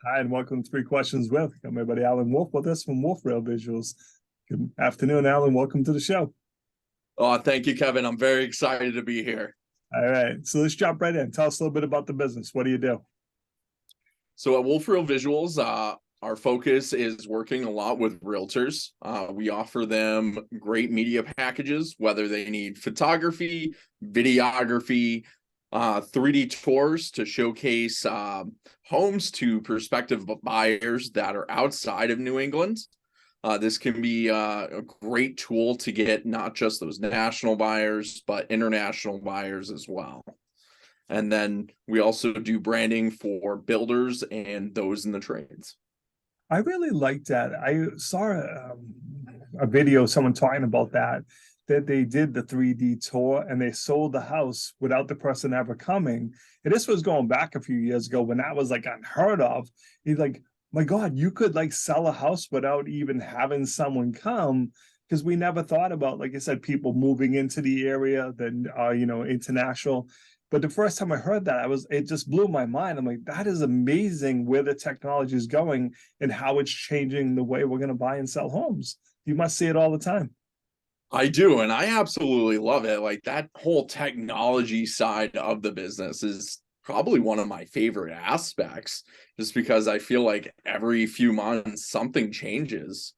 Hi, and welcome to Three Questions with. Got my buddy Allan Wolf with us from WolfReel Visuals. Good afternoon, Allan. Welcome to the show. Oh, thank you, Kevin. I'm very excited to be here. All right, so let's jump right in. Tell us a little bit about the business. What do you do? So at WolfReel Visuals, our focus is working a lot with realtors. We offer them great media packages, whether they need photography, videography, 3D tours to showcase homes to prospective buyers that are outside of New England. This can be a great tool to get not just those national buyers, but international buyers as well. And then we also do branding for builders and those in the trades. I really like that. I saw a video of someone talking about that they did the 3D tour and they sold the house without the person ever coming. And this was going back a few years ago when that was like unheard of. He's like, my God, you could like sell a house without even having someone come, because we never thought about, like I said, people moving into the area, then international. But the first time I heard that, it just blew my mind. I'm like, that is amazing where the technology is going and how it's changing the way we're going to buy and sell homes. You must see it all the time. I do, and I absolutely love it. Like that whole technology side of the business is probably one of my favorite aspects, just because I feel like every few months something changes.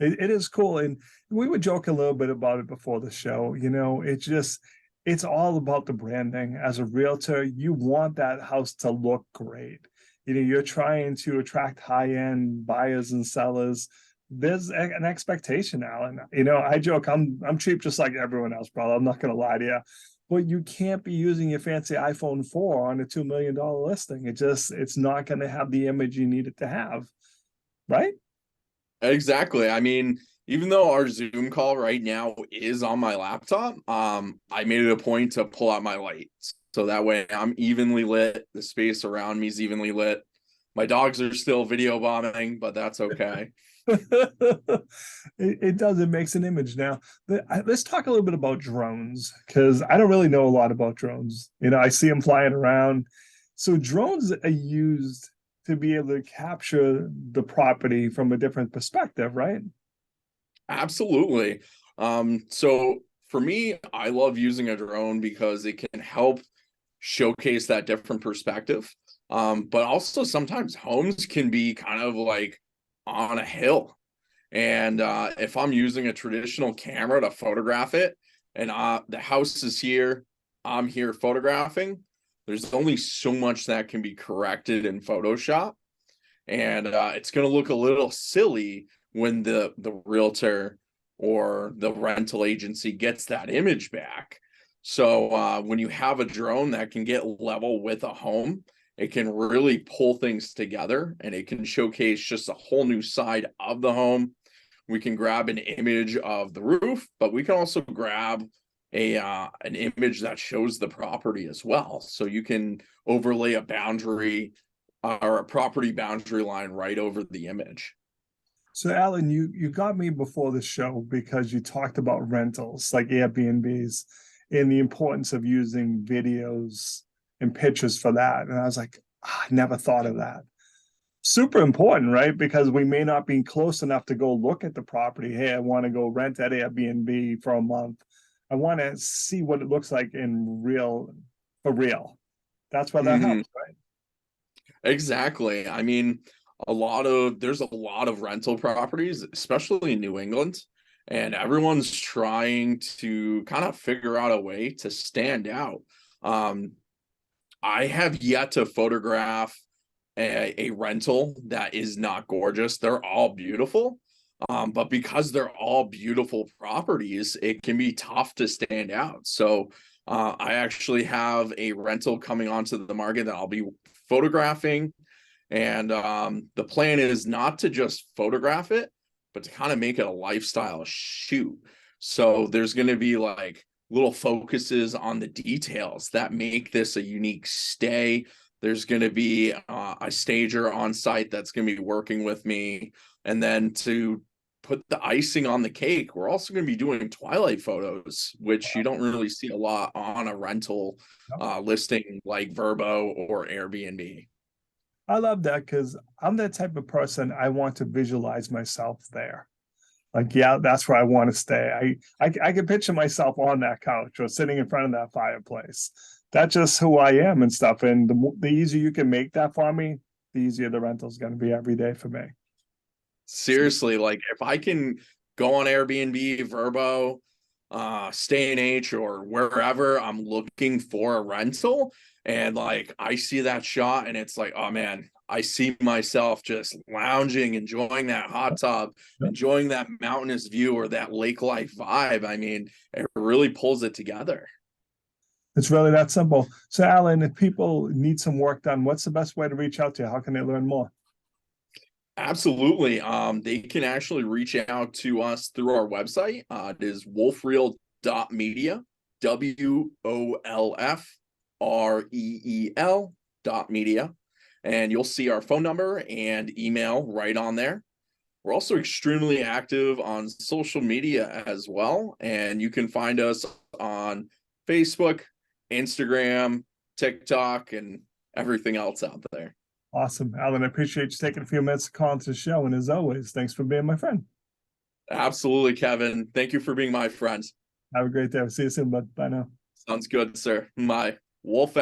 It is cool. And we were joking a little bit about it before the show. It's all about the branding. As a realtor, you want that house to look great. You're trying to attract high-end buyers and sellers. There's an expectation, Allan. I joke, I'm cheap just like everyone else, brother. I'm not going to lie to you. But you can't be using your fancy iPhone 4 on a $2 million listing. It's not going to have the image you need it to have, right? Exactly. I mean, even though our Zoom call right now is on my laptop, I made it a point to pull out my lights. So that way I'm evenly lit. The space around me is evenly lit. My dogs are still video bombing, but that's okay. It does. It makes an image now. Let's talk a little bit about drones, because I don't really know a lot about drones. I see them flying around. So drones are used to be able to capture the property from a different perspective, right? Absolutely. So for me, I love using a drone because it can help showcase that different perspective. But also sometimes homes can be kind of like on a hill. And if I'm using a traditional camera to photograph it, and the house is here, I'm here photographing, there's only so much that can be corrected in Photoshop. And it's going to look a little silly when the realtor or the rental agency gets that image back. So when you have a drone that can get level with a home, it can really pull things together and it can showcase just a whole new side of the home. We can grab an image of the roof, but we can also grab an image that shows the property as well. So you can overlay a boundary or a property boundary line right over the image. So, Allan, you got me before the show because you talked about rentals like Airbnbs and the importance of using videos and pictures for that. And I was like, I never thought of that. Super important, right? Because we may not be close enough to go look at the property. Hey, I want to go rent that Airbnb for a month. I want to see what it looks like for real. That's why that helps, right? Exactly. I mean, there's a lot of rental properties, especially in New England, and everyone's trying to kind of figure out a way to stand out. I have yet to photograph a rental that is not gorgeous. They're all beautiful. But because they're all beautiful properties, it can be tough to stand out. So I actually have a rental coming onto the market that I'll be photographing. And the plan is not to just photograph it, but to kind of make it a lifestyle shoot. So there's going to be like little focuses on the details that make this a unique stay. There's going to be a stager on site that's going to be working with me. And then to put the icing on the cake, we're also going to be doing twilight photos, which you don't really see a lot on a rental listing like Verbo or Airbnb. I love that because I'm that type of person. I want to visualize myself there. Like, yeah, that's where I want to stay. I can picture myself on that couch or sitting in front of that fireplace. That's just who I am and stuff. And the easier you can make that for me, the easier the rental is going to be every day for me. Seriously, like if I can go on Airbnb, Verbo, Stay in H, or wherever I'm looking for a rental, and like I see that shot and it's like, oh man, I see myself just lounging, enjoying that hot tub, enjoying that mountainous view or that lake life vibe. I mean, it really pulls it together. It's really that simple. So, Alan, if people need some work done, what's the best way to reach out to you? How can they learn more? Absolutely. They can actually reach out to us through our website. It is wolfreel.media, WOLFREEL.media. And you'll see our phone number and email right on there. We're also extremely active on social media as well. And you can find us on Facebook, Instagram, TikTok, and everything else out there. Awesome. Alan, I appreciate you taking a few minutes to call into the show. And as always, thanks for being my friend. Absolutely, Kevin. Thank you for being my friend. Have a great day. I'll see you soon, bud. Bye now. Sounds good, sir. My Wolf